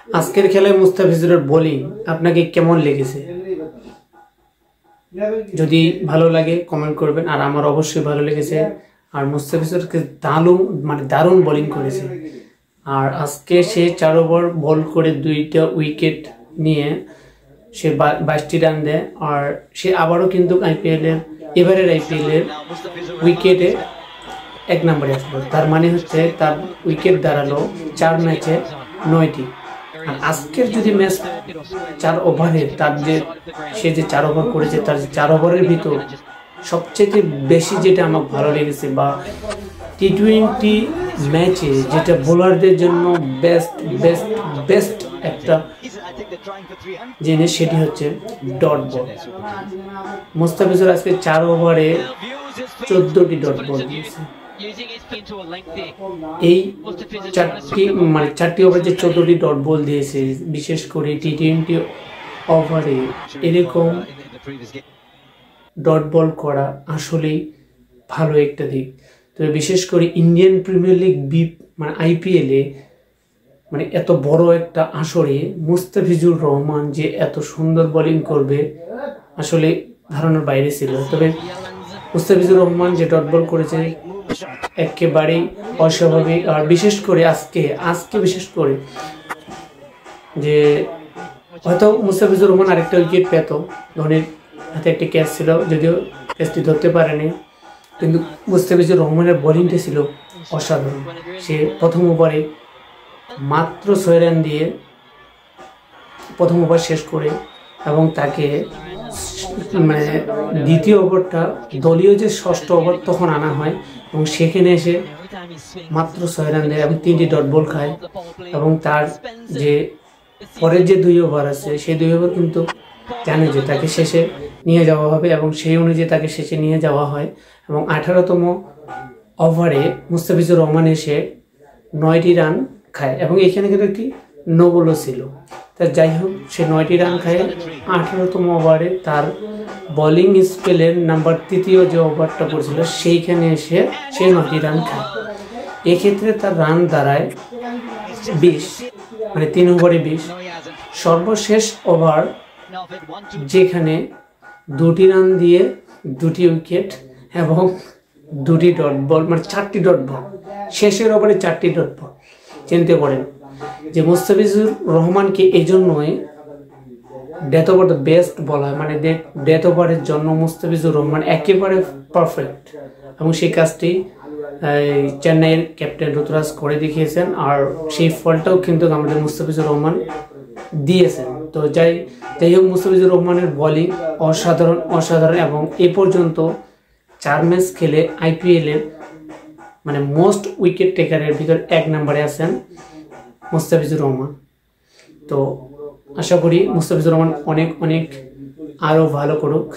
আজকের খেলায় মুস্তাফিজুরের বোলিং আপনাকে কেমন লেগেছে? যদি ভালো লাগে কমেন্ট করবেন। আর আমার অবশ্যই ভালো লেগেছে। আর মুস্তাফিজুরকে দারুণ বোলিং করেছে। আর আজকে সে 4 ওভার বল করে 2টা উইকেট নিয়ে সে 22টি রান দেয়। আর সে আবারও কিন্তু এবারের আইপিএলের উইকেটে 1 নম্বরে আসলো। তার মানে হচ্ছে তার উইকেট দাঁড়ালো 4 ম্যাচে 9টি। আর আজকের যদি ম্যাচ 4 ওভারে সে যে 4 ওভার করেছে, তার 4 ওভারের ভিতর সবচেয়ে বেশি যেটা আমার ভালো লেগেছে বা টি20 ম্যাচে যেটা বোলারদের জন্য বেস্ট একটা জিনিস, সেটি হচ্ছে ডট বল। মুস্তাফিজুর আজকে 4 ওভারে 14টি ডট বল দিয়েছে। এই 4টি ওভারে যে 14টি ডট বল দিয়েছে, বিশেষ করে টি20 ওভারে এরকম ডট বল করা আসলেই ভালো একটা দিক। তবে বিশেষ করে ইন্ডিয়ান প্রিমিয়ার লিগ আইপিএলে এত বড় একটা আসরে মুস্তাফিজুর রহমান যে এত সুন্দর বোলিং করবে আসলে ধারণার বাইরে ছিল। তবে মুস্তাফিজুর রহমান যে ডট বল করেছে একেবারেই অস্বাভাবিক। আর বিশেষ করে আজকে বিশেষ করে যে হয়তো মুস্তাফিজুর রহমান আরেকটা উইকেট পেত, ধোনির হাতে একটি ক্যাচ ছিল, যদিও ক্যাচটি ধরতে পারেনি, কিন্তু মুস্তাফিজুর রহমানের বোলিংটা ছিল অসাধারণ। সে প্রথম ওভারে মাত্র 6 রান দিয়ে প্রথম ওভার শেষ করে, এবং তাকে দ্বিতীয় ওভারটা দলীয় যে 6ষ্ঠ ওভার তখন আনা হয়, এবং সেখানে এসে মাত্র 6 রান দেয় এবং 3টি ডট বল খায়। এবং তার যে পরের যে 2 ওভার আছে, সেই 2 ওভার কিন্তু জানে যে তাকে শেষে নিয়ে যাওয়া হবে, এবং সেই অনুযায়ী তাকে শেষে নিয়ে যাওয়া হয়। এবং 18তম ওভারে মুস্তাফিজুর রহমান এসে 9টি রান খায়, এবং এখানে কিন্তু একটি নো বলও ছিল। তা যাই হোক, সে 9টি রান খায়। 18তম ওভারে তার বোলিং স্পেলের নাম্বার 3য় যে ওভারটা পড়ছিল, সেইখানে এসে সে 9টি রান খায়। এক্ষেত্রে তার রান দাঁড়ায় 20, 3 ওভারে 20। সর্বশেষ ওভার যেখানে 2টি রান দিয়ে 2টি উইকেট এবং 2টি ডট বল, 4টি ডট বল, শেষের ওভারে 4টি ডট বল। চিন্তা করেন যে মুস্তাফিজুর রহমানকে এই জন্যই ডেথ ওভার দ্য বেস্ট বলা হয়। ডেথ ওভারের জন্য মুস্তাফিজুর রহমান একেবারে পারফেক্ট, এবং সেই কাজটি চেন্নাইয়ের ক্যাপ্টেন ঋতুরাজ করে দেখিয়েছেন। আর সেই ফলটাও কিন্তু আমাদের মুস্তাফিজুর রহমান দিয়েছেন। তো যাই হোক, মুস্তাফিজুর রহমানের বোলিং অসাধারণ, এবং এ পর্যন্ত 4 ম্যাচ খেলে আইপিএলের মোস্ট উইকেট টেকারের ভিতর 1 নম্বরে আছেন মুস্তাফিজুর রহমান। তো আশা করি মুস্তাফিজুর রহমান অনেক আরও ভালো করুক।